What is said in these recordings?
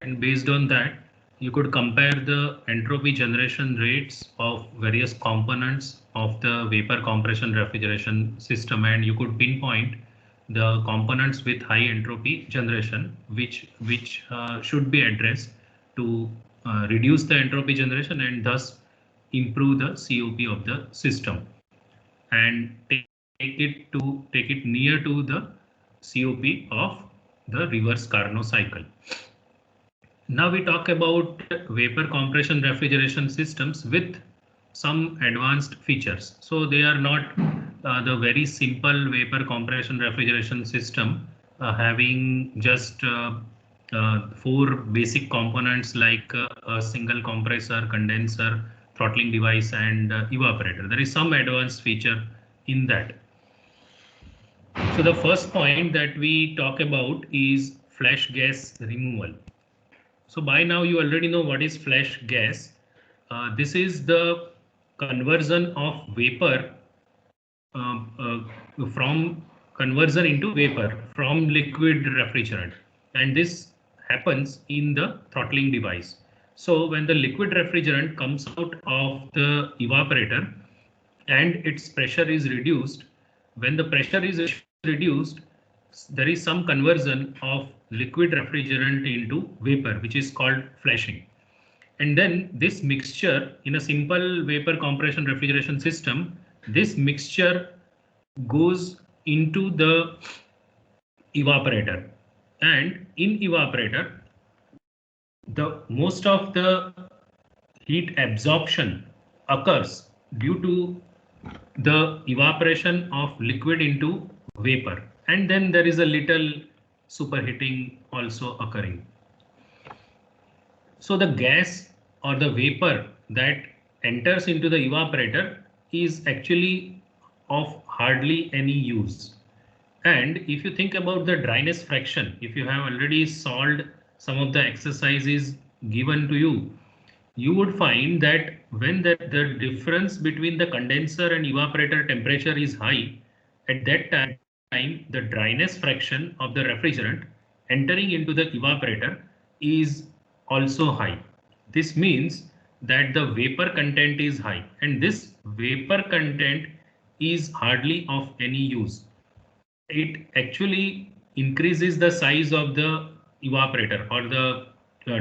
and based on that, you could compare the entropy generation rates of various components of the vapor compression refrigeration system, and you could pinpoint the components with high entropy generation, which should be addressed to reduce the entropy generation and thus improve the COP of the system and take it near to the COP of the reverse Carnot cycle. Now we talk about vapor compression refrigeration systems with some advanced features. So they are not the very simple vapor compression refrigeration system having just four basic components like a single compressor, condenser, throttling device, and evaporator. There is some advanced feature in that. So the first point that we talk about is flash gas removal. So by now you already know what is flash gas. This is the conversion of vapor from conversion into vapor from liquid refrigerant, and this happens in the throttling device. So when the liquid refrigerant comes out of the evaporator and its pressure is reduced, when the pressure is reduced, there is some conversion of liquid refrigerant into vapor, which is called flashing. And then this mixture in a simple vapor compression refrigeration system, this mixture goes into the evaporator, and in evaporator, the most of the heat absorption occurs due to the evaporation of liquid into vapor, and then there is a little superheating also occurring. So the gas or the vapor that enters into the evaporator is actually of hardly any use. And if you think about the dryness fraction, if you have already solved some of the exercises given to you, you would find that when the difference between the condenser and evaporator temperature is high, at that time the dryness fraction of the refrigerant entering into the evaporator is also high. This means that the vapor content is high, and this vapor content is hardly of any use. It actually increases the size of the evaporator or the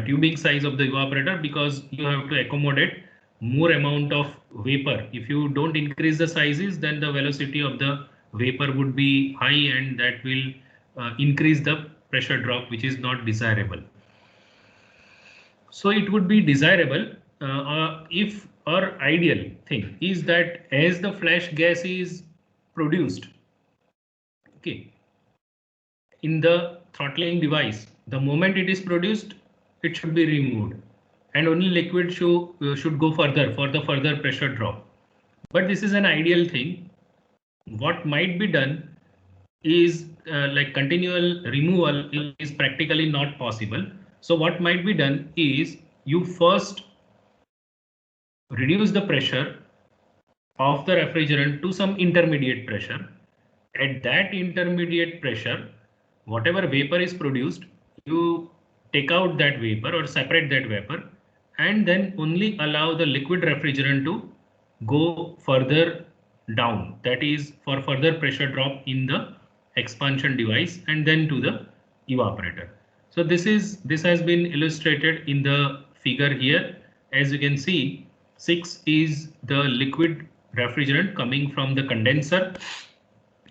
tubing size of the evaporator, because you have to accommodate more amount of vapor. If you don't increase the sizes, then the velocity of the vapor would be high, and that will increase the pressure drop, which is not desirable. So it would be desirable if, or ideal thing is that as the flash gas is produced, okay, in the throttling device, the moment it is produced, it should be removed, and only liquid should go further for the further pressure drop. But this is an ideal thing. What might be done is like continual removal is practically not possible. So what might be done is you first reduce the pressure of the refrigerant to some intermediate pressure. At that intermediate pressure, whatever vapor is produced, you take out that vapor or separate that vapor, and then only allow the liquid refrigerant to go further down, that is for further pressure drop in the expansion device and then to the evaporator. So this has been illustrated in the figure here. As you can see, 6 is the liquid refrigerant coming from the condenser,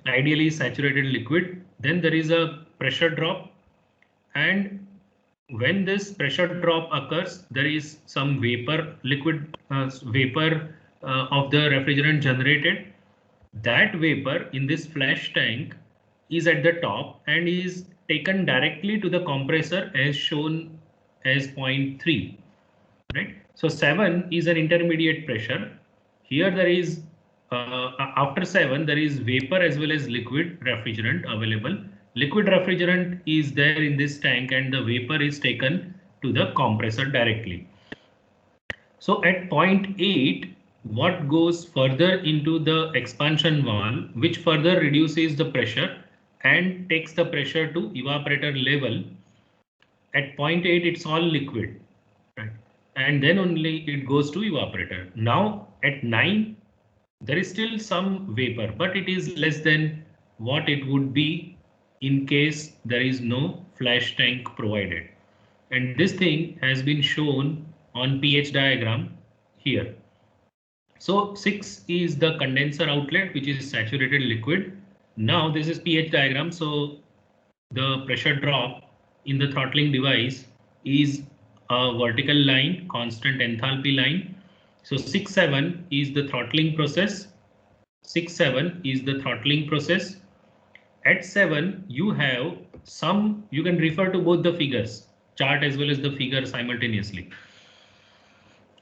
ideally saturated liquid. Then there is a pressure drop, and when this pressure drop occurs, there is some vapor, liquid vapor of the refrigerant generated. That vapor in this flash tank is at the top and is taken directly to the compressor as shown as 0.3, right? So 7 is an intermediate pressure. Here there is after 7 there is vapor as well as liquid refrigerant available. Liquid refrigerant is there in this tank and the vapor is taken to the compressor directly. So at 0.8, what goes further into the expansion valve, which further reduces the pressure and takes the pressure to evaporator level, at point 8 it's all liquid, right? And then only it goes to evaporator. Now at 9 there is still some vapor, but it is less than what it would be in case there is no flash tank provided. And this thing has been shown on pH diagram here. So 6 is the condenser outlet, which is saturated liquid. Now this is pH diagram. So the pressure drop in the throttling device is a vertical line, constant enthalpy line. So 6-7 is the throttling process. 6-7 is the throttling process. At 7, you have some, you can refer to both the figures, chart as well as the figure simultaneously.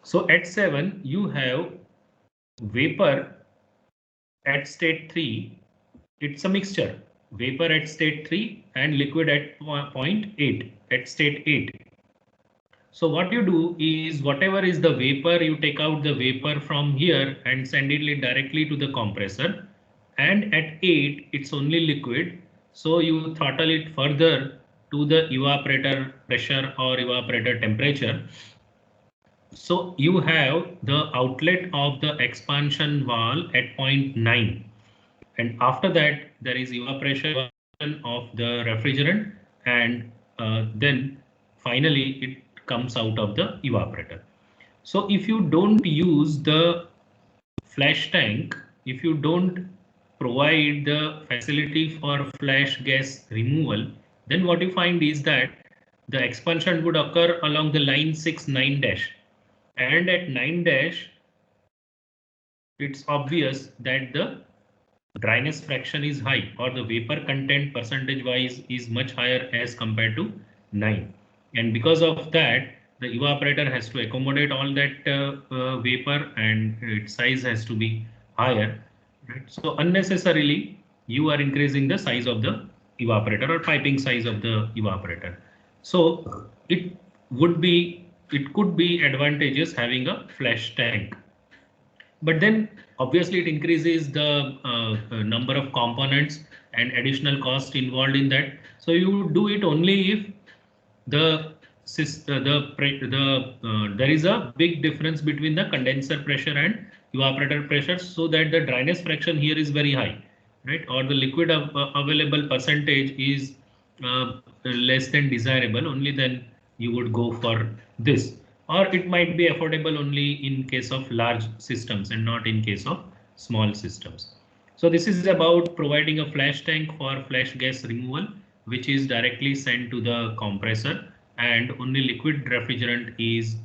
So at 7, you have vapor at state 3. It's a mixture, vapor at state 3 and liquid at point 8, at state 8. So what you do is whatever is the vapor, you take out the vapor from here and send it directly to the compressor. And at 8, it's only liquid. So you throttle it further to the evaporator pressure or evaporator temperature. So you have the outlet of the expansion valve at point 9. And after that, there is evaporation of the refrigerant, and then finally it comes out of the evaporator. So if you don't use the flash tank, if you don't provide the facility for flash gas removal, then what you find is that the expansion would occur along the line 6-9 dash, and at 9 dash it's obvious that the dryness fraction is high, or the vapor content percentage wise is much higher as compared to 9. And because of that, the evaporator has to accommodate all that vapor, and its size has to be higher. Right? So unnecessarily, you are increasing the size of the evaporator or piping size of the evaporator. So it could be advantageous having a flash tank. But then obviously it increases the number of components and additional cost involved in that. So you do it only if there is a big difference between the condenser pressure and evaporator pressure, so that the dryness fraction here is very high, right? Or the liquid available percentage is less than desirable. Only then you would go for this. Or it might be affordable only in case of large systems and not in case of small systems. So this is about providing a flash tank for flash gas removal, which is directly sent to the compressor, and only liquid refrigerant is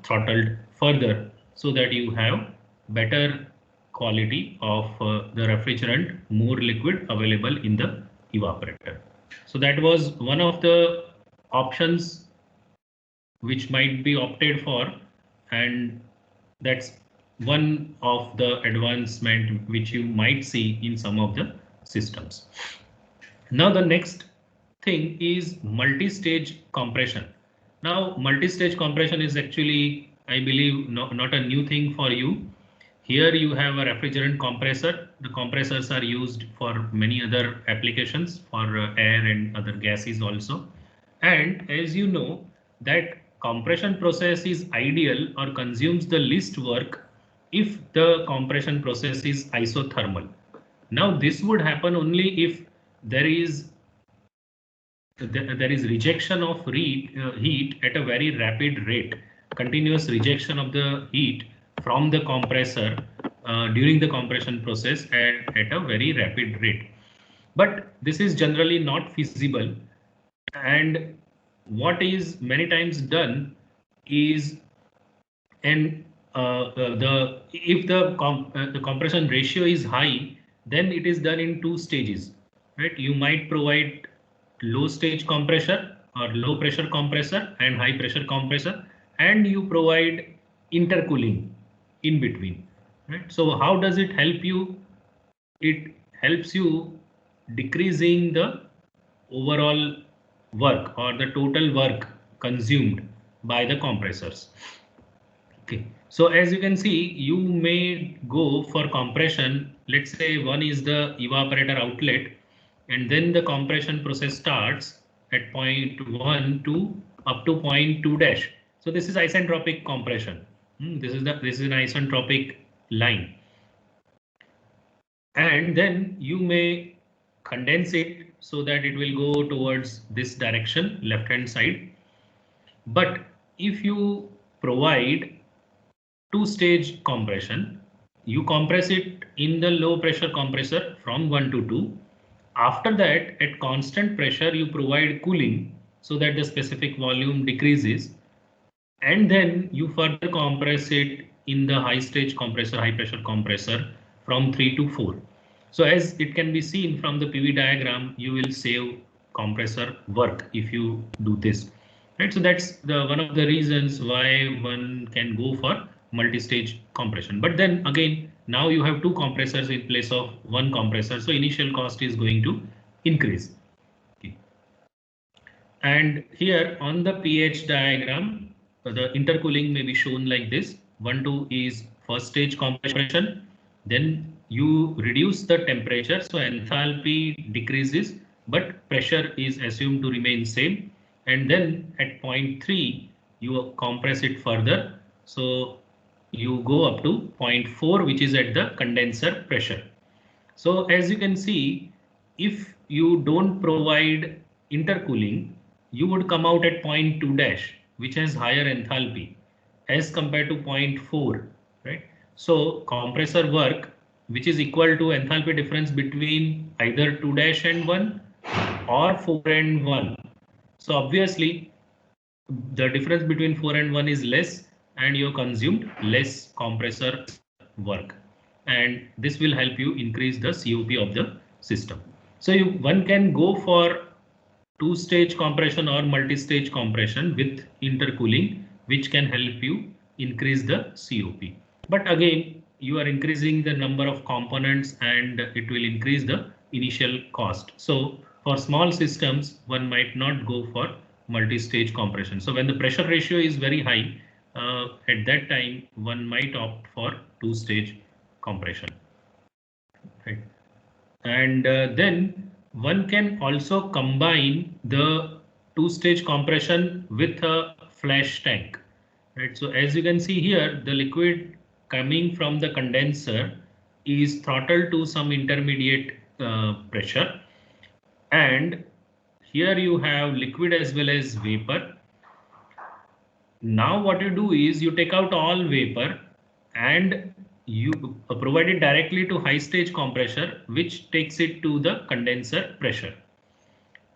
throttled further, so that you have better quality of the refrigerant, more liquid available in the evaporator. So that was one of the options which might be opted for, and that's one of the advancement which you might see in some of the systems. Now the next thing is multi-stage compression. Now multi-stage compression is actually, I believe, not a new thing for you. Here you have a refrigerant compressor. The compressors are used for many other applications, for air and other gases also. And as you know, that compression process is ideal or consumes the least work if the compression process is isothermal. Now this would happen only if there is rejection of heat at a very rapid rate, continuous rejection of the heat from the compressor during the compression process at a very rapid rate. But this is generally not feasible, and what is many times done is, and if the compression ratio is high, then it is done in two stages, right? You might provide low stage compressor or low pressure compressor and high pressure compressor, and you provide intercooling in between, right? So how does it help you? It helps you decreasing the overall work or the total work consumed by the compressors. Okay, so as you can see, you may go for compression. Let's say one is the evaporator outlet, and then the compression process starts at point 1 to up to point 2 dash. So this is isentropic compression. This is an isentropic line, and then you may condense it so that it will go towards this direction, left hand side. But if you provide two-stage compression, you compress it in the low pressure compressor from 1 to 2. After that, at constant pressure, you provide cooling so that the specific volume decreases, and then you further compress it in the high stage compressor, high pressure compressor from 3 to 4. So as it can be seen from the PV diagram, you will save compressor work if you do this. Right, so that's the one of the reasons why one can go for multi-stage compression. But then again, now you have two compressors in place of one compressor, so initial cost is going to increase. Okay. And here on the pH diagram, the intercooling may be shown like this. 1, 2 is first stage compression. Then you reduce the temperature, so enthalpy decreases, but pressure is assumed to remain same. And then at point 3, you compress it further. So you go up to 0.4, which is at the condenser pressure. So as you can see, if you don't provide intercooling, you would come out at 0.2 dash, which has higher enthalpy as compared to 0.4, right? So compressor work, which is equal to enthalpy difference between either 2 dash and 1 or 4 and 1. So obviously the difference between 4 and 1 is less, and you consumed less compressor work, and this will help you increase the COP of the system. So one can go for two-stage compression or multi-stage compression with intercooling, which can help you increase the COP. But again, you are increasing the number of components and it will increase the initial cost. So for small systems, one might not go for multi-stage compression. So when the pressure ratio is very high, at that time, one might opt for two-stage compression. Right. And then one can also combine the two-stage compression with a flash tank. Right. So as you can see here, the liquid coming from the condenser is throttled to some intermediate pressure, and here you have liquid as well as vapor. Now what you do is you take out all vapor and you provide it directly to high stage compressor, which takes it to the condenser pressure.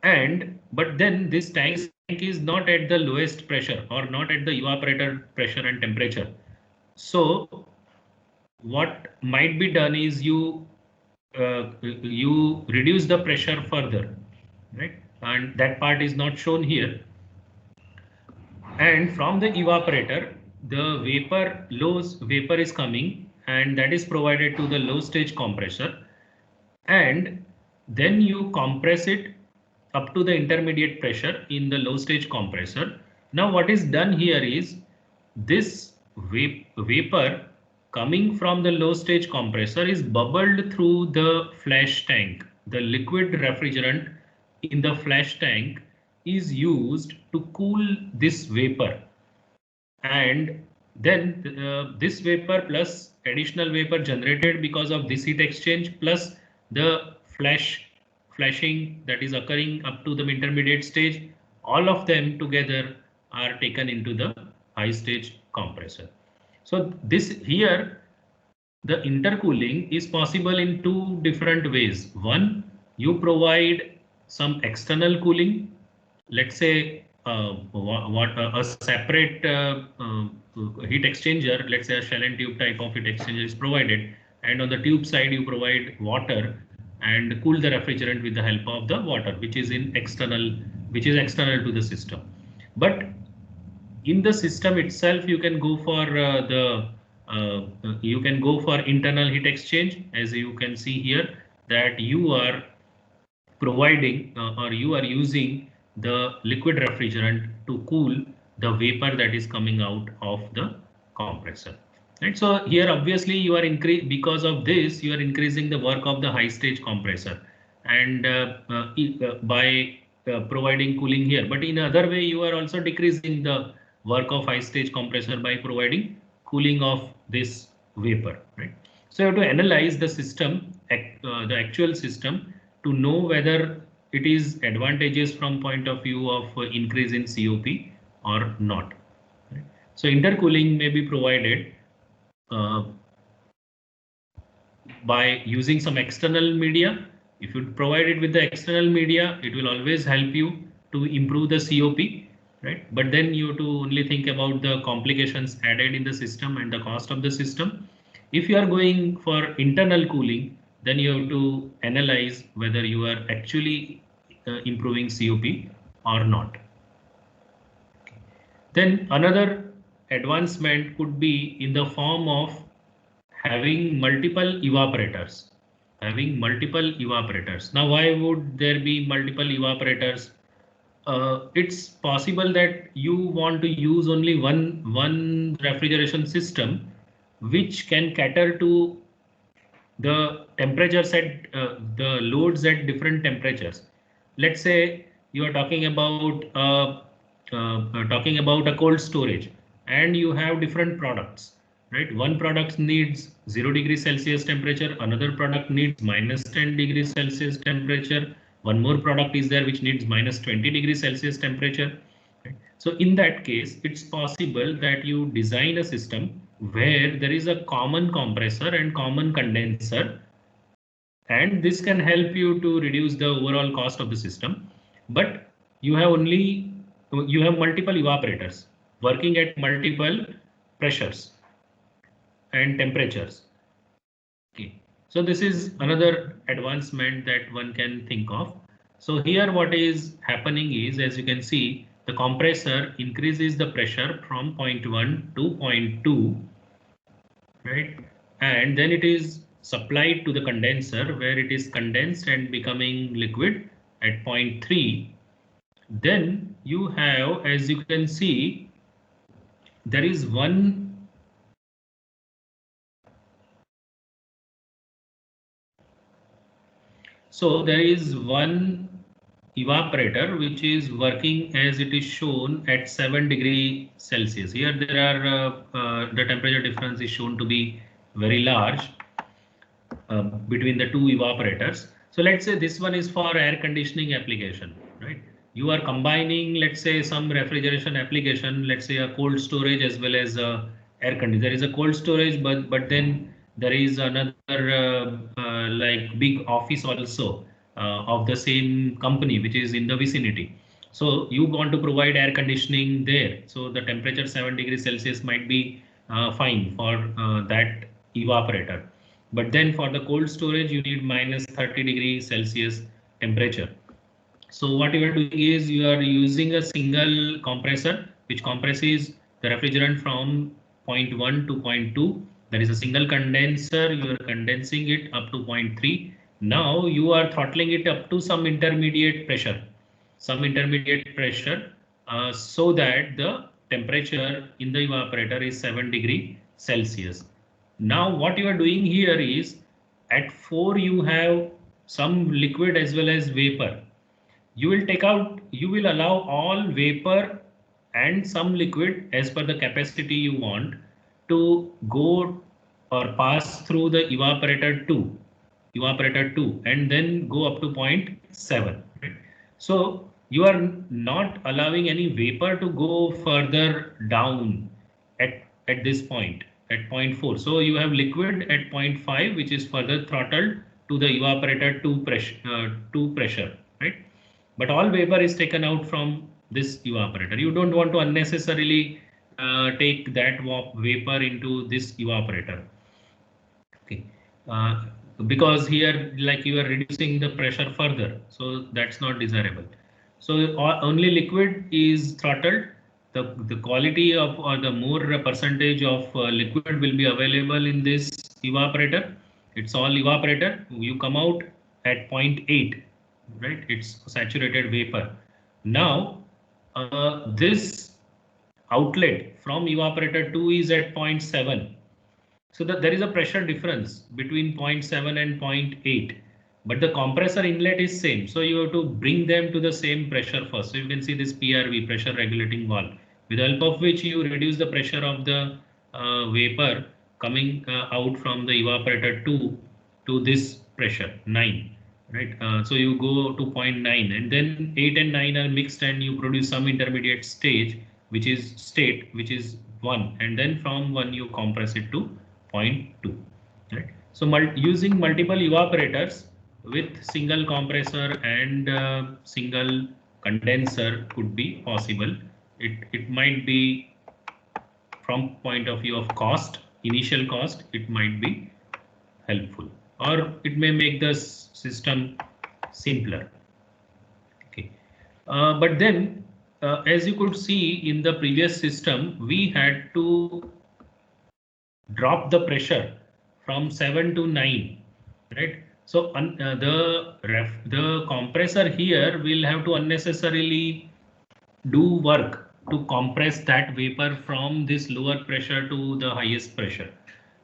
And but then this tank is not at the lowest pressure or not at the evaporator pressure and temperature. So what might be done is you reduce the pressure further, right? And that part is not shown here. And from the evaporator, the vapor is coming, and that is provided to the low stage compressor, and then you compress it up to the intermediate pressure in the low stage compressor. Now what is done here is this vapor coming from the low stage compressor is bubbled through the flash tank. The liquid refrigerant in the flash tank is used to cool this vapor, and then this vapor plus additional vapor generated because of this heat exchange plus the flashing that is occurring up to the intermediate stage, all of them together are taken into the high stage compressor. So this here, the intercooling is possible in two different ways. One, you provide some external cooling, let's say a separate heat exchanger, let's say a shell and tube type of heat exchanger is provided, and on the tube side you provide water and cool the refrigerant with the help of the water, which is external to the system. But in the system itself, you can go for internal heat exchange, as you can see here that you are providing or you are using the liquid refrigerant to cool the vapor that is coming out of the compressor. Right. So here obviously you are because of this you are increasing the work of the high stage compressor. and by providing cooling here. But in other way, you are also decreasing the work of high stage compressor by providing cooling of this vapor, right? So you have to analyze the system, the actual system, to know whether it is advantageous from point of view of increase in COP or not. Right? So intercooling may be provided uh, by using some external media. If you provide it with the external media, it will always help you to improve the COP, right? But then you have to only think about the complications added in the system and the cost of the system. If you are going for internal cooling, then you have to analyze whether you are actually improving COP or not. Then another advancement could be in the form of having multiple evaporators. Now, why would there be multiple evaporators? It's possible that you want to use only one refrigeration system which can cater to the temperatures at the loads at different temperatures. Let's say you are talking about a cold storage, and you have different products, right? One product needs 0 degrees Celsius temperature, another product needs minus 10 degrees Celsius temperature, one more product is there which needs minus 20 degrees Celsius temperature. So in that case, it's possible that you design a system where there is a common compressor and common condenser, and this can help you to reduce the overall cost of the system. But you have multiple evaporators working at multiple pressures and temperatures. Okay, so this is another advancement that one can think of. So here what is happening is, as you can see, the compressor increases the pressure from 0.1 to 0.2, right? And then it is supplied to the condenser where it is condensed and becoming liquid at 0.3. Then you have, as you can see, there is one evaporator which is working as it is shown at 7 degrees Celsius. Here there are the temperature difference is shown to be very large between the two evaporators. So let's say this one is for air conditioning application, right? You are combining, let's say, some refrigeration application, let's say a cold storage as well as air conditioning. There is a cold storage, but then there is another like big office also of the same company which is in the vicinity. So you want to provide air conditioning there. So the temperature 7 degrees Celsius might be fine for that evaporator. But then for the cold storage, you need minus 30 degrees Celsius temperature. So what you are doing is you are using a single compressor which compresses the refrigerant from 0.1 to 0.2. There is a single condenser. You are condensing it up to 0.3. Now you are throttling it up to some intermediate pressure, so that the temperature in the evaporator is 7 degrees Celsius. Now what you are doing here is at 4 you have some liquid as well as vapor. You will allow all vapor and some liquid as per the capacity you want to go or pass through the evaporator 2 and then go up to 0.7. Right? So you are not allowing any vapor to go further down at this point at 0.4. So you have liquid at 0.5 which is further throttled to the evaporator 2 pressure, right? But all vapor is taken out from this evaporator. You don't want to unnecessarily take that vapor into this evaporator. Okay, because here like you are reducing the pressure further, so that's not desirable. So only liquid is throttled. The quality of or the more percentage of liquid will be available in this evaporator. It's all evaporator. You come out at 0.8, right? It's saturated vapor. Now this outlet from evaporator 2 is at 0.7. So that there is a pressure difference between 0.7 and 0.8. but the compressor inlet is same. So you have to bring them to the same pressure first. So you can see this PRV, pressure regulating valve, with the help of which you reduce the pressure of the vapor coming out from the evaporator 2 to this pressure 9, right? So you go to 0.9 and then 8 and 9 are mixed and you produce some intermediate stage, which is state, which is 1, and then from 1 you compress it to 0.2, right? So using multiple evaporators with single compressor and single condenser could be possible. It might be, from point of view of cost, initial cost, it might be helpful, or it may make the system simpler. Okay, but then as you could see in the previous system, we had to drop the pressure from 7 to 9, right? So the compressor here will have to unnecessarily do work to compress that vapor from this lower pressure to the highest pressure.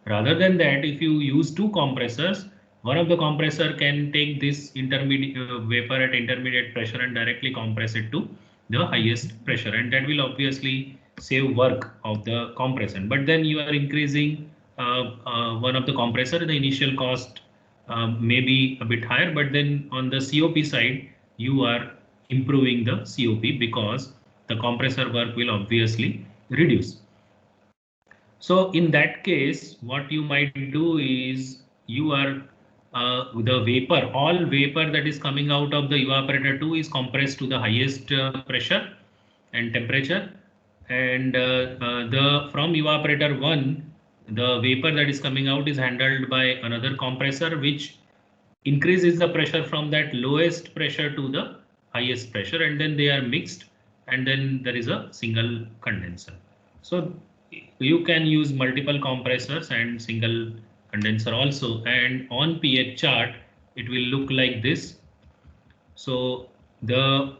Rather than that, if you use two compressors, one of the compressor can take this intermediate vapor at intermediate pressure and directly compress it to the highest pressure, and that will obviously save work of the compressor. But then you are increasing one of the compressor, the initial cost may be a bit higher, but then on the COP side, you are improving the COP because the compressor work will obviously reduce. So in that case, what you might do is you are the vapor, all vapor that is coming out of the evaporator 2 is compressed to the highest pressure and temperature, and the from evaporator 1, the vapor that is coming out is handled by another compressor, which increases the pressure from that lowest pressure to the highest pressure, and then they are mixed, and then there is a single condenser. So you can use multiple compressors and single condenser also, and on pH chart it will look like this. So the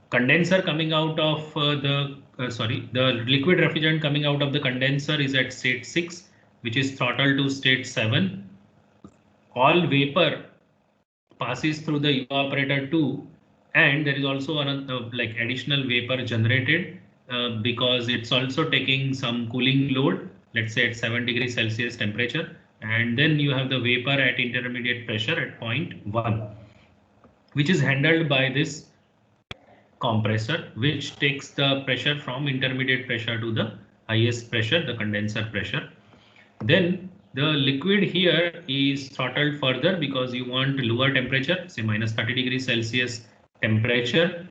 condenser coming out of the liquid refrigerant coming out of the condenser is at state 6, which is throttled to state 7. All vapor passes through the evaporator 2, and there is also another like additional vapor generated because it's also taking some cooling load, let's say at 7 degrees Celsius temperature, and then you have the vapor at intermediate pressure at 0.1, which is handled by this compressor, which takes the pressure from intermediate pressure to the highest pressure, the condenser pressure. Then the liquid here is throttled further because you want lower temperature, say minus 30 degrees Celsius temperature.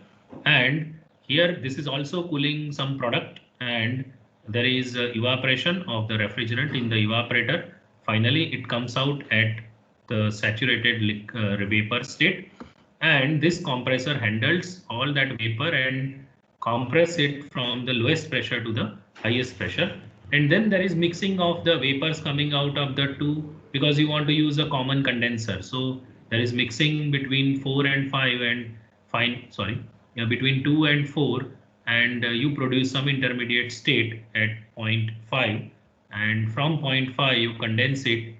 And here this is also cooling some product, and there is evaporation of the refrigerant in the evaporator. Finally, it comes out at the saturated vapor state, and this compressor handles all that vapor and compress it from the lowest pressure to the highest pressure. And then there is mixing of the vapors coming out of the two, because you want to use a common condenser. So there is mixing between 4 and 5 and between 2 and 4, and you produce some intermediate state at 0.5, and from 0.5 you condense it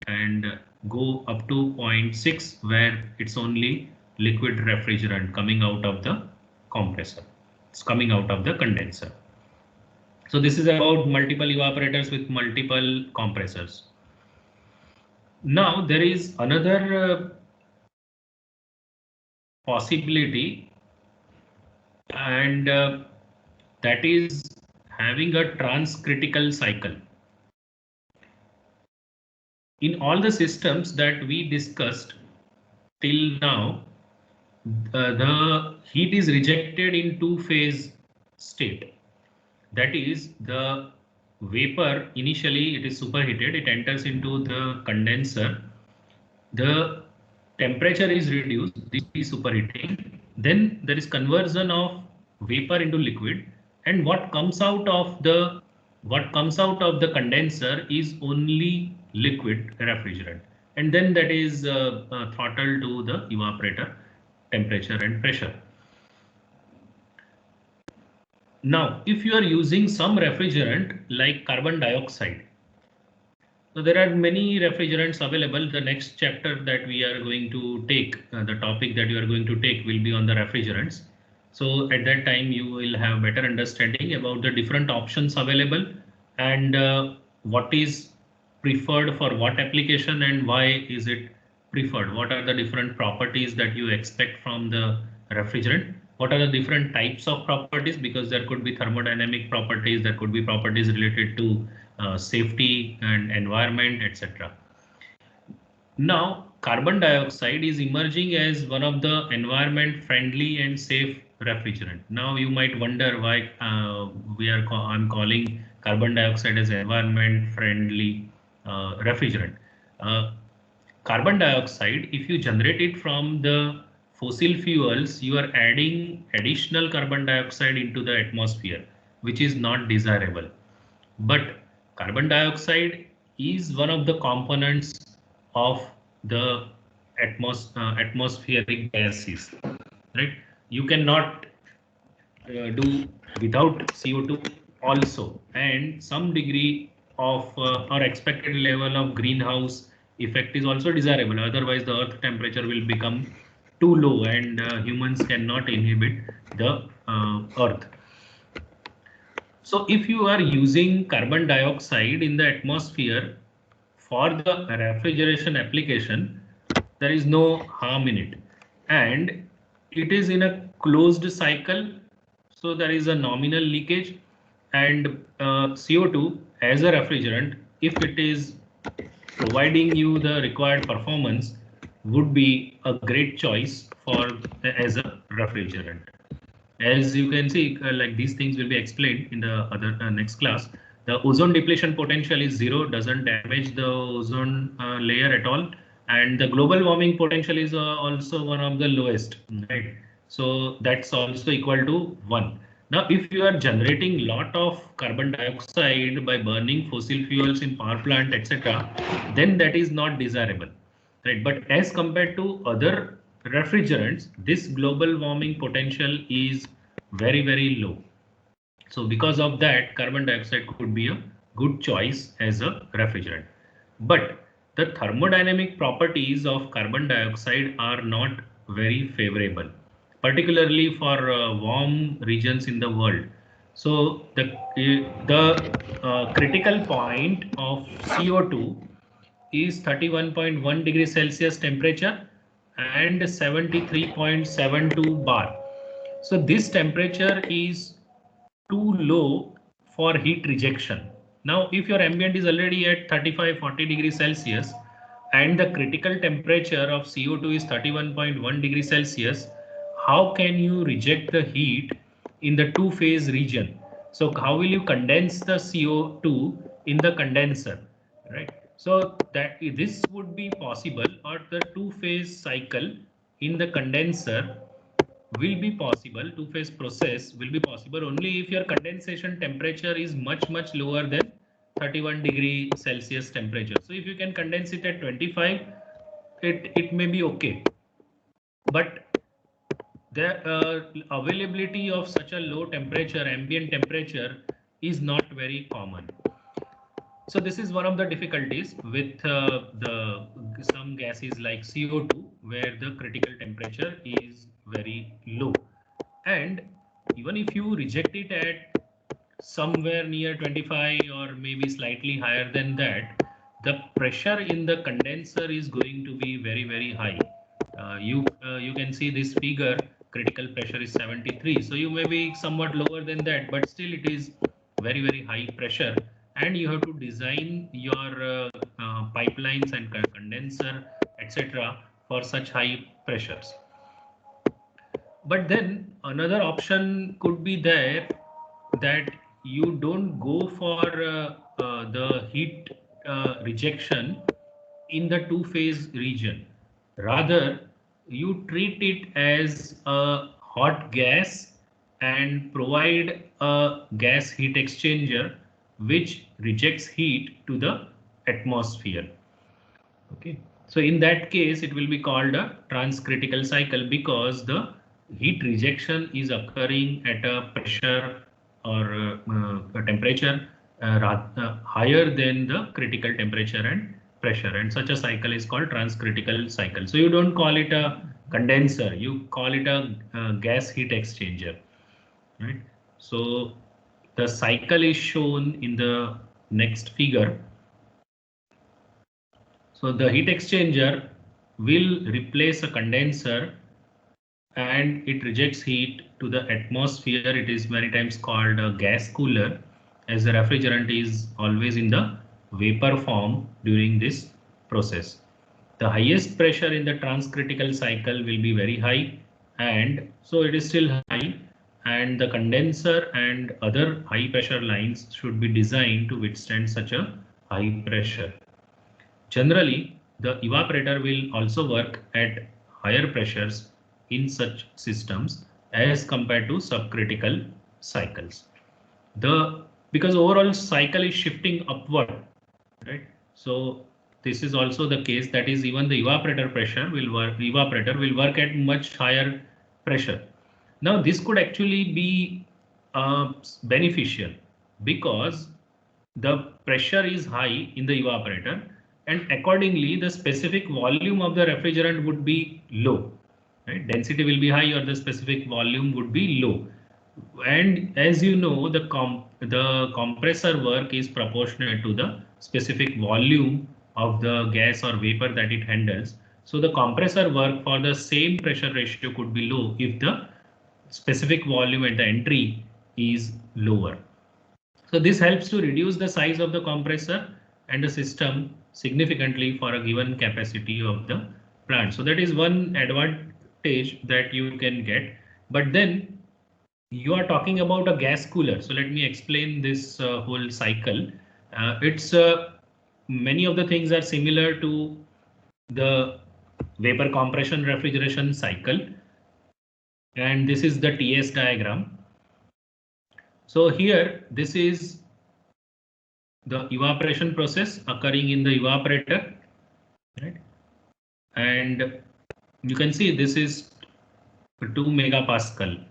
and go up to 0.6, where it's only liquid refrigerant coming out of the compressor. It's coming out of the condenser. So this is about multiple evaporators with multiple compressors. Now there is another possibility, and that is having a transcritical cycle. In all the systems that we discussed till now, the heat is rejected in two-phase state. That is, the vapor initially it is superheated, it enters into the condenser, the temperature is reduced, this is superheating, then there is conversion of vapor into liquid, and what comes out of the condenser is only liquid refrigerant, and then that is throttled to the evaporator temperature and pressure. Now, if you are using some refrigerant like carbon dioxide, So there are many refrigerants available. The next chapter that we are going to take, the topic that you are going to take will be on the refrigerants. So at that time, you will have better understanding about the different options available and what is preferred for what application and why is it preferred. What are the different properties that you expect from the refrigerant? What are the different types of properties? Because there could be thermodynamic properties, there could be properties related to safety and environment, etc. Now, carbon dioxide is emerging as one of the environment friendly and safe refrigerant. Now, you might wonder why I'm calling carbon dioxide as environment friendly refrigerant. Uh, Carbon dioxide, if you generate it from the fossil fuels, you are adding additional carbon dioxide into the atmosphere, which is not desirable. But carbon dioxide is one of the components of the atmospheric gases, right? You cannot do without CO2 also, and some degree of or expected level of greenhouse effect is also desirable. Otherwise, the earth temperature will become too low and humans cannot inhabit the earth. So if you are using carbon dioxide in the atmosphere for the refrigeration application, there is no harm in it. And it is in a closed cycle, so there is a nominal leakage, and CO2 as a refrigerant, if it is providing you the required performance, would be a great choice for as a refrigerant. As you can see, like these things will be explained in the other next class. The ozone depletion potential is zero, doesn't damage the ozone layer at all, and the global warming potential is also one of the lowest, right? So that's also equal to 1. Now, if you are generating lot of carbon dioxide by burning fossil fuels in power plant, etc., then that is not desirable, right? But as compared to other refrigerants, this global warming potential is very, very low. So because of that, carbon dioxide could be a good choice as a refrigerant. But the thermodynamic properties of carbon dioxide are not very favorable, particularly for warm regions in the world. So the critical point of CO2 is 31.1 degrees Celsius temperature and 73.72 bar. So this temperature is too low for heat rejection. Now, if your ambient is already at 35-40 degrees Celsius and the critical temperature of CO2 is 31.1 degrees Celsius, how can you reject the heat in the two-phase region? So how will you condense the CO2 in the condenser, right? So that this would be possible, or the two-phase cycle in the condenser will be possible, two-phase process will be possible only if your condensation temperature is much lower than 31 degree Celsius temperature. So if you can condense it at 25, it may be okay. But the availability of such a low temperature, ambient temperature, is not very common. So this is one of the difficulties with the some gases like CO2, where the critical temperature is very low. And even if you reject it at somewhere near 25 or maybe slightly higher than that, the pressure in the condenser is going to be very high. You can see this figure, critical pressure is 73. So you may be somewhat lower than that, but still it is very high pressure, and you have to design your pipelines and condenser, etc., for such high pressures. But then another option could be there, that you don't go for the heat rejection in the two-phase region. Rather, you treat it as a hot gas and provide a gas heat exchanger which rejects heat to the atmosphere. Okay. So in that case, it will be called a transcritical cycle, because the heat rejection is occurring at a pressure or a temperature higher than the critical temperature and pressure, and such a cycle is called transcritical cycle. So you don't call it a condenser, you call it a gas heat exchanger, right? So the cycle is shown in the next figure. So the heat exchanger will replace a condenser and it rejects heat to the atmosphere. It is many times called a gas cooler, as the refrigerant is always in the vapor form during this process. The highest pressure in the transcritical cycle will be very high, and so it is still high, and the condenser and other high pressure lines should be designed to withstand such a high pressure. Generally, the evaporator will also work at higher pressures in such systems as compared to subcritical cycles. Because overall cycle is shifting upward, right? So this is also the case, that is even the evaporator will work at much higher pressure. Now this could actually be beneficial because the pressure is high in the evaporator, and accordingly the specific volume of the refrigerant would be low, right? Density will be high or the specific volume would be low. And as you know, the compressor work is proportional to the specific volume of the gas or vapor that it handles. So the compressor work for the same pressure ratio could be low if the specific volume at the entry is lower. So this helps to reduce the size of the compressor and the system significantly for a given capacity of the plant. So that is one advantage that you can get. But then you are talking about a gas cooler. So let me explain this whole cycle. It's many of the things are similar to the vapor compression refrigeration cycle. And this is the TS diagram. So here, this is the evaporation process occurring in the evaporator, right? And you can see this is 2 megapascal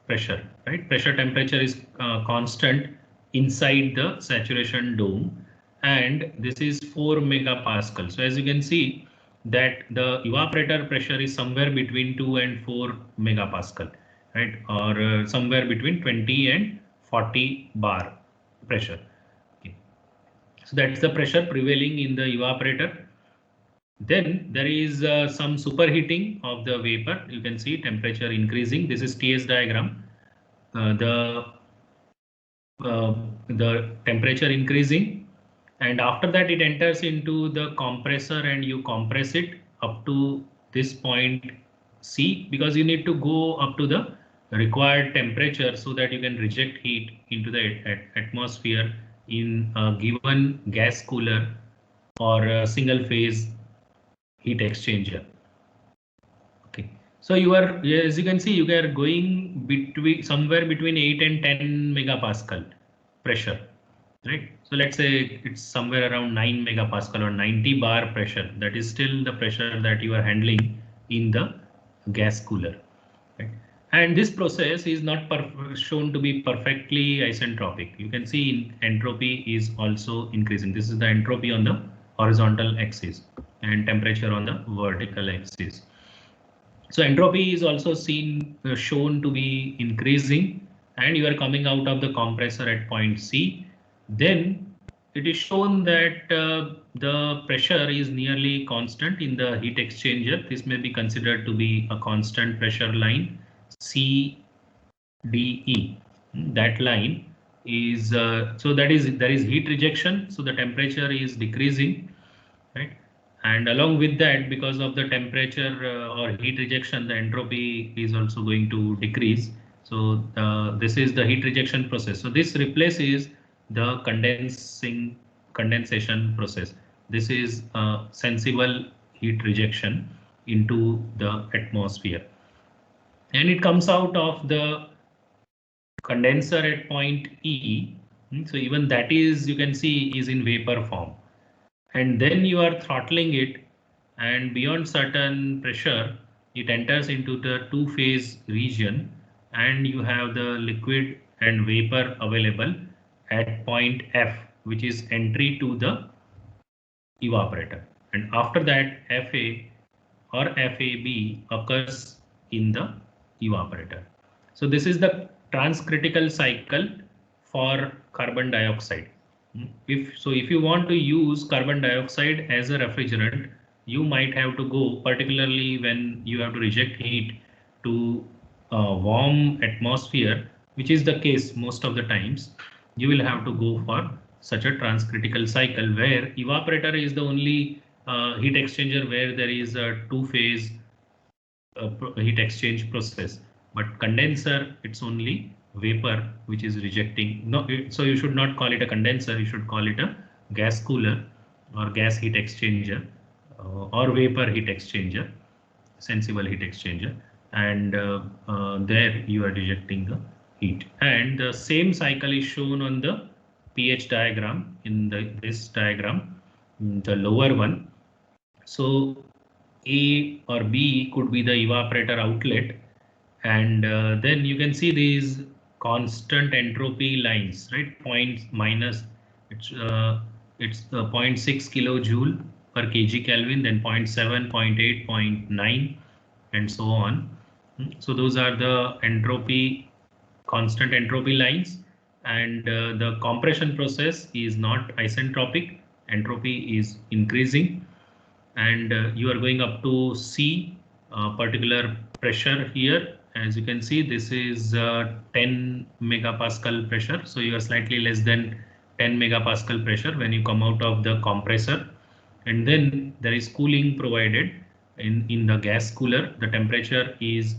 pressure, right? Pressure temperature is constant inside the saturation dome, and this is 4 megapascal. So as you can see that the evaporator pressure is somewhere between 2 and 4 megapascal, right? Or somewhere between 20 and 40 bar pressure. Okay. So that's the pressure prevailing in the evaporator. Then there is some superheating of the vapor. You can see temperature increasing. This is TS diagram. The temperature increasing, and after that it enters into the compressor and you compress it up to this point C, because you need to go up to the required temperature so that you can reject heat into the atmosphere in a given gas cooler or a single phase heat exchanger. Okay, so you are, as you can see, you are going between somewhere between 8 and 10 megapascal pressure, right? So let's say it's somewhere around 9 megapascal or 90 bar pressure. That is still the pressure that you are handling in the gas cooler, right? And this process is not shown to be perfectly isentropic. You can see entropy is also increasing. This is the entropy on the horizontal axis and temperature on the vertical axis. So entropy is also shown to be increasing, and you are coming out of the compressor at point C. Then it is shown that the pressure is nearly constant in the heat exchanger. This may be considered to be a constant pressure line, CDE. That line is so that is there is heat rejection. So the temperature is decreasing, right? And along with that, because of the temperature or heat rejection, the entropy is also going to decrease. So this is the heat rejection process. So this replaces the condensation process. This is sensible heat rejection into the atmosphere. And it comes out of the condenser at point E. So even that is, you can see, is in vapor form. And then you are throttling it, and beyond certain pressure it enters into the two-phase region, and you have the liquid and vapor available, at point F, which is entry to the evaporator. And after that, FA or FAB occurs in the evaporator. So this is the transcritical cycle for carbon dioxide. If you want to use carbon dioxide as a refrigerant, you might have to go, particularly when you have to reject heat, to a warm atmosphere, which is the case most of the times. You will have to go for such a transcritical cycle where evaporator is the only heat exchanger where there is a two-phase heat exchange process, but condenser, it's only vapor which is rejecting. No, so you should not call it a condenser, you should call it a gas cooler or gas heat exchanger or vapor heat exchanger, sensible heat exchanger, and there you are rejecting the heat. And the same cycle is shown on the pH diagram in this diagram, the lower one. So A or B could be the evaporator outlet, and then you can see these constant entropy lines, right? Points minus, it's 0.6 kilojoule per kg Kelvin, then 0.7, 0.8, 0.9, and so on. So those are the entropy, constant entropy lines, and the compression process is not isentropic. Entropy is increasing, and you are going up to C, particular pressure here. As you can see, this is 10 megapascal pressure. So you are slightly less than 10 megapascal pressure when you come out of the compressor. And then there is cooling provided in the gas cooler. The temperature is,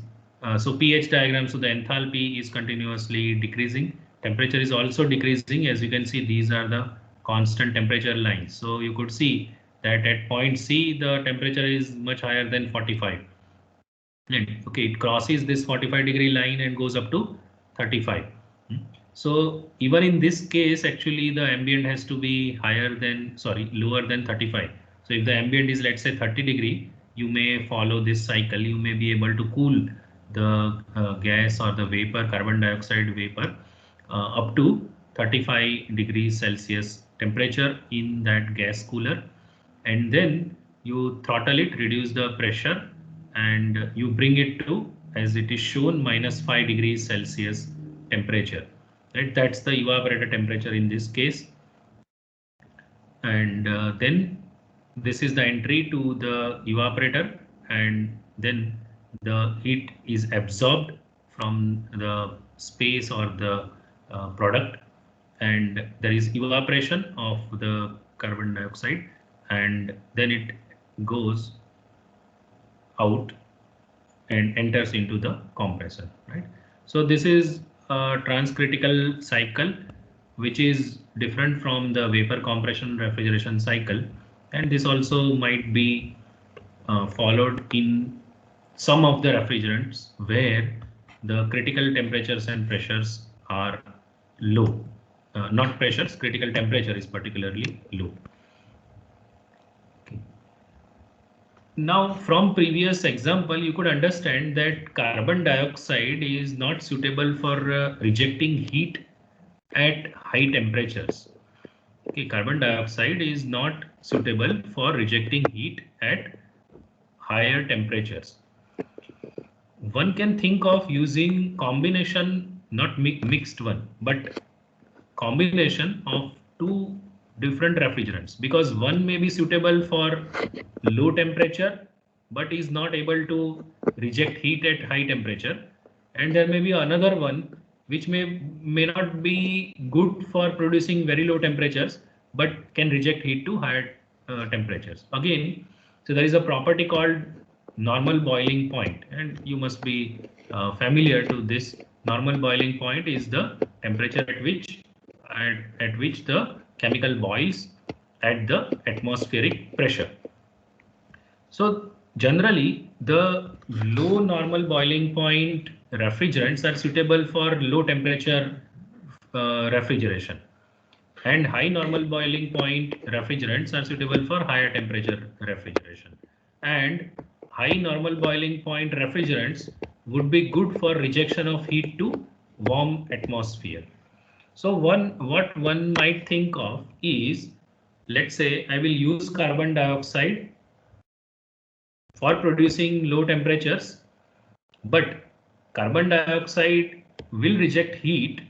so pH diagram, so the enthalpy is continuously decreasing. Temperature is also decreasing. As you can see, these are the constant temperature lines. So you could see that at point C, the temperature is much higher than 45. And okay, it crosses this 45-degree line and goes up to 35. So even in this case, actually the ambient has to be lower than 35. So if the ambient is, let's say, 30-degree, you may follow this cycle. You may be able to cool the gas or the vapor, carbon dioxide vapor, up to 35 degrees Celsius temperature in that gas cooler. And then you throttle it, reduce the pressure, and you bring it to, as it is shown, -5 degrees Celsius temperature. Right, that's the evaporator temperature in this case. And then this is the entry to the evaporator, and then the heat is absorbed from the space or the product, and there is evaporation of the carbon dioxide, and then it goes out and enters into the compressor, right? So this is a transcritical cycle, which is different from the vapor compression refrigeration cycle, and this also might be followed in some of the refrigerants where the critical temperatures and pressures are low. Not pressures, critical temperature is particularly low. Now, from previous example, you could understand that carbon dioxide is not suitable for rejecting heat at high temperatures. Okay, carbon dioxide is not suitable for rejecting heat at higher temperatures. One can think of using combination, not mixed one, but combination of two different refrigerants, because one may be suitable for low temperature but is not able to reject heat at high temperature, and there may be another one which may not be good for producing very low temperatures but can reject heat to higher temperatures. Again, so there is a property called normal boiling point, and you must be familiar to this. Normal boiling point is the temperature at which the chemical boils at the atmospheric pressure. So generally, the low normal boiling point refrigerants are suitable for low temperature refrigeration, and high normal boiling point refrigerants are suitable for higher temperature refrigeration. And high normal boiling point refrigerants would be good for rejection of heat to warm atmosphere. So what one might think of is, let's say I will use carbon dioxide for producing low temperatures, but carbon dioxide will reject heat.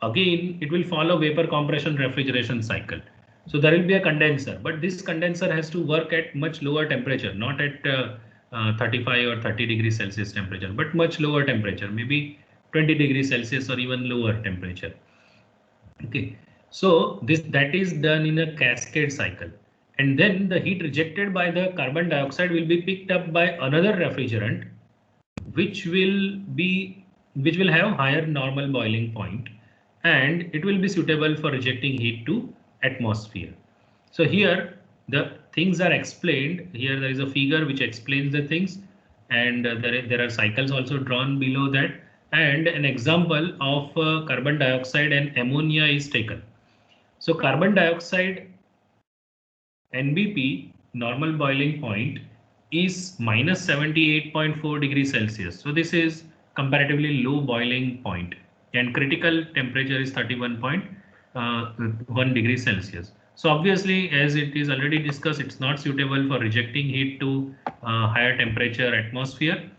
Again, it will follow vapor compression refrigeration cycle. So there will be a condenser, but this condenser has to work at much lower temperature, not at 35 or 30 degrees Celsius temperature, but much lower temperature, maybe 20 degrees Celsius or even lower temperature. Okay, so that is done in a cascade cycle, and then the heat rejected by the carbon dioxide will be picked up by another refrigerant, which will be which will have higher normal boiling point, and it will be suitable for rejecting heat to atmosphere. So here the things are explained. Here there is a figure which explains the things, and there are cycles also drawn below that, and an example of carbon dioxide and ammonia is taken. So carbon dioxide NBP normal boiling point is minus 78.4 degrees Celsius. So this is comparatively low boiling point, and critical temperature is 31.1 degrees Celsius. So obviously, as it is already discussed, it's not suitable for rejecting heat to higher temperature atmosphere.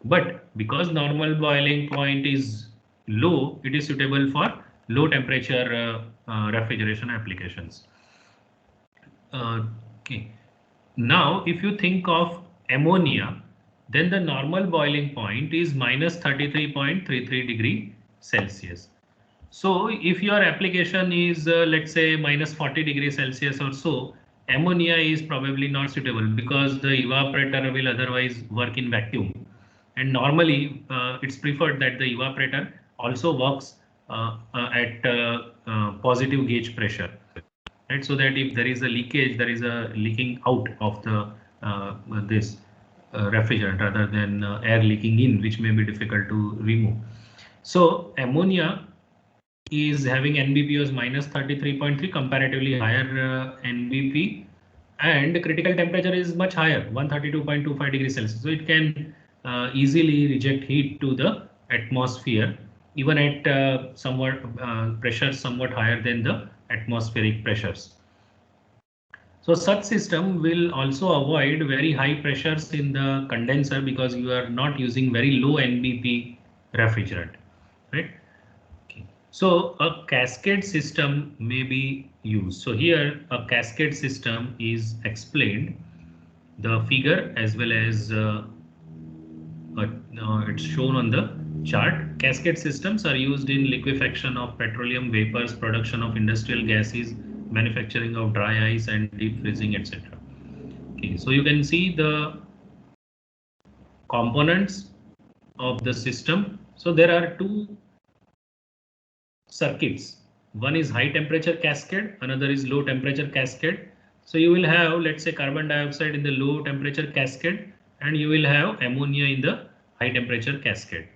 But because normal boiling point is low, it is suitable for low temperature refrigeration applications. Okay. Now, if you think of ammonia, then the normal boiling point is minus 33.33 degree Celsius. So if your application is let's say minus 40 degrees Celsius or so, ammonia is probably not suitable because the evaporator will otherwise work in vacuum. And normally it's preferred that the evaporator also works at positive gauge pressure, right? So that if there is a leakage, there is a leaking out of the this refrigerant rather than air leaking in, which may be difficult to remove. So ammonia is having NBP as minus 33.3, comparatively higher NBP, and critical temperature is much higher, 132.25 degrees Celsius. So it can easily reject heat to the atmosphere, even at somewhat pressures somewhat higher than the atmospheric pressures. So such system will also avoid very high pressures in the condenser because you are not using very low NBP refrigerant, right? Okay. So a cascade system may be used. So here a cascade system is explained, the figure as well as it's shown on the chart. Cascade systems are used in liquefaction of petroleum vapors, production of industrial gases, manufacturing of dry ice and deep freezing, etc. Okay, so you can see the components of the system. So there are two circuits. One is high temperature cascade, another is low temperature cascade. So you will have, let's say, carbon dioxide in the low temperature cascade, and you will have ammonia in the high temperature cascade.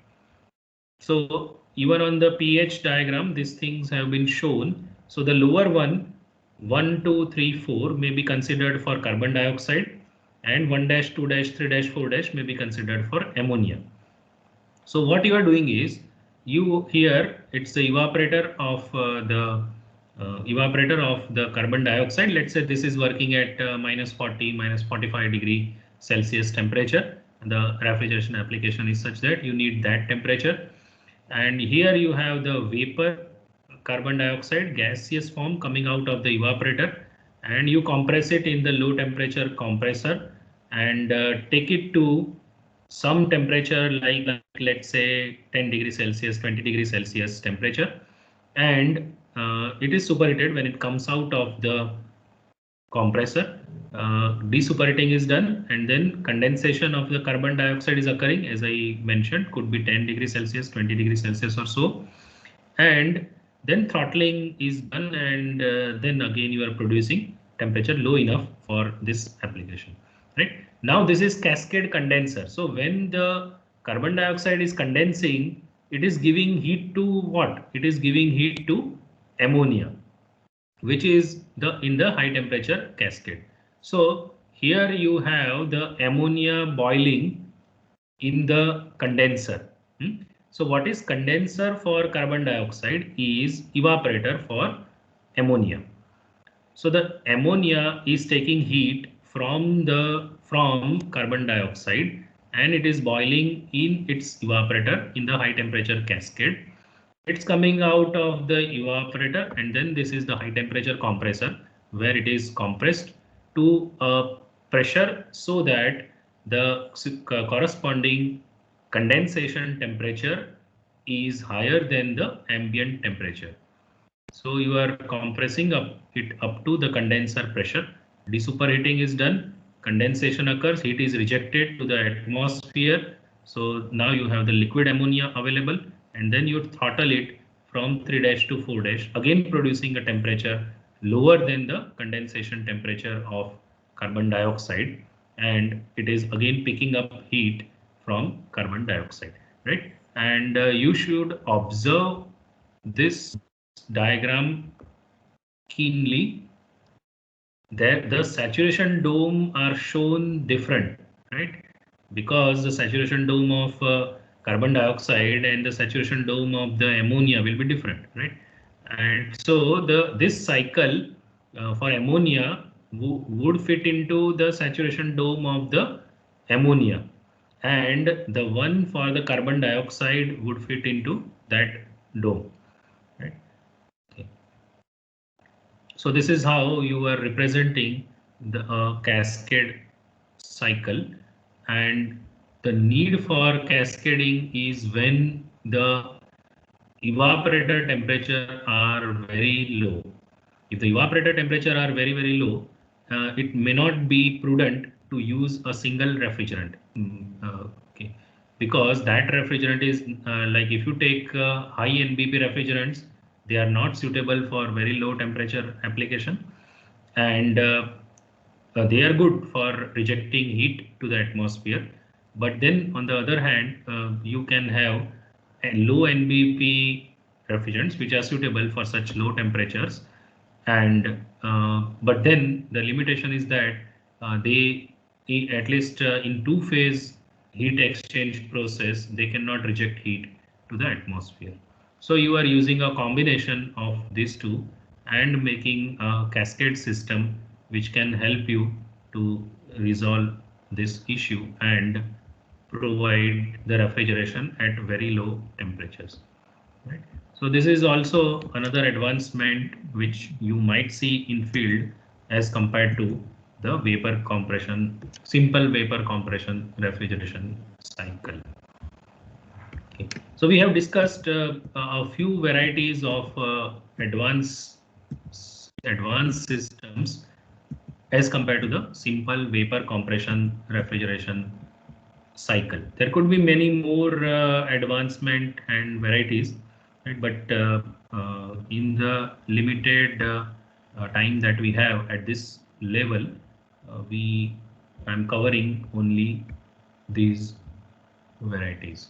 So even on the pH diagram, these things have been shown. So the lower one, 1, 2, 3, 4 may be considered for carbon dioxide, and 1 dash, 2 dash, 3 dash, 4 dash may be considered for ammonia. So what you are doing is, you here it's the evaporator of the carbon dioxide. Let's say this is working at minus 40, minus 45 degree Celsius temperature. The refrigeration application is such that you need that temperature. And here you have the vapor carbon dioxide gaseous form coming out of the evaporator, and you compress it in the low temperature compressor and take it to some temperature like let's say 10 degrees Celsius, 20 degrees Celsius temperature, and it is superheated. When it comes out of the compressor, desuperheating is done, and then condensation of the carbon dioxide is occurring, as I mentioned, could be 10 degrees Celsius, 20 degrees Celsius or so, and then throttling is done, and then again you are producing temperature low enough for this application, right? Now this is cascade condenser. So when the carbon dioxide is condensing, it is giving heat to what? It is giving heat to ammonia, which is in the high temperature cascade. So here you have the ammonia boiling in the condenser. So what is condenser for carbon dioxide is evaporator for ammonia. So the ammonia is taking heat from carbon dioxide and it is boiling in its evaporator in the high temperature cascade. It's coming out of the evaporator, and then this is the high temperature compressor where it is compressed to a pressure so that the corresponding condensation temperature is higher than the ambient temperature. So you are compressing it up to the condenser pressure. Desuperheating is done, condensation occurs, heat is rejected to the atmosphere. So now you have the liquid ammonia available, and then you throttle it from 3 to 4 again producing a temperature lower than the condensation temperature of carbon dioxide, and it is again picking up heat from carbon dioxide, right? And you should observe this diagram keenly. There the saturation dome are shown different, right? Because the saturation dome of carbon dioxide and the saturation dome of the ammonia will be different, right? And so this cycle for ammonia would fit into the saturation dome of the ammonia, and the one for the carbon dioxide would fit into that dome, right? Okay. So this is how you are representing the cascade cycle, and the need for cascading is when the evaporator temperature are very low. If the evaporator temperature are very low, it may not be prudent to use a single refrigerant. Okay, because that refrigerant is like if you take high NBP refrigerants, they are not suitable for very low temperature application, and they are good for rejecting heat to the atmosphere. But then on the other hand, you can have a low NBP refrigerants which are suitable for such low temperatures, and but then the limitation is that they at least in two-phase heat exchange process they cannot reject heat to the atmosphere. So you are using a combination of these two and making a cascade system which can help you to resolve this issue and provide the refrigeration at very low temperatures, right? So this is also another advancement which you might see in field as compared to the vapor compression, simple vapor compression refrigeration cycle. Okay. So we have discussed a few varieties of advanced systems as compared to the simple vapor compression refrigeration cycle. There could be many more advancement and varieties, right? But in the limited time that we have at this level, I'm covering only these varieties.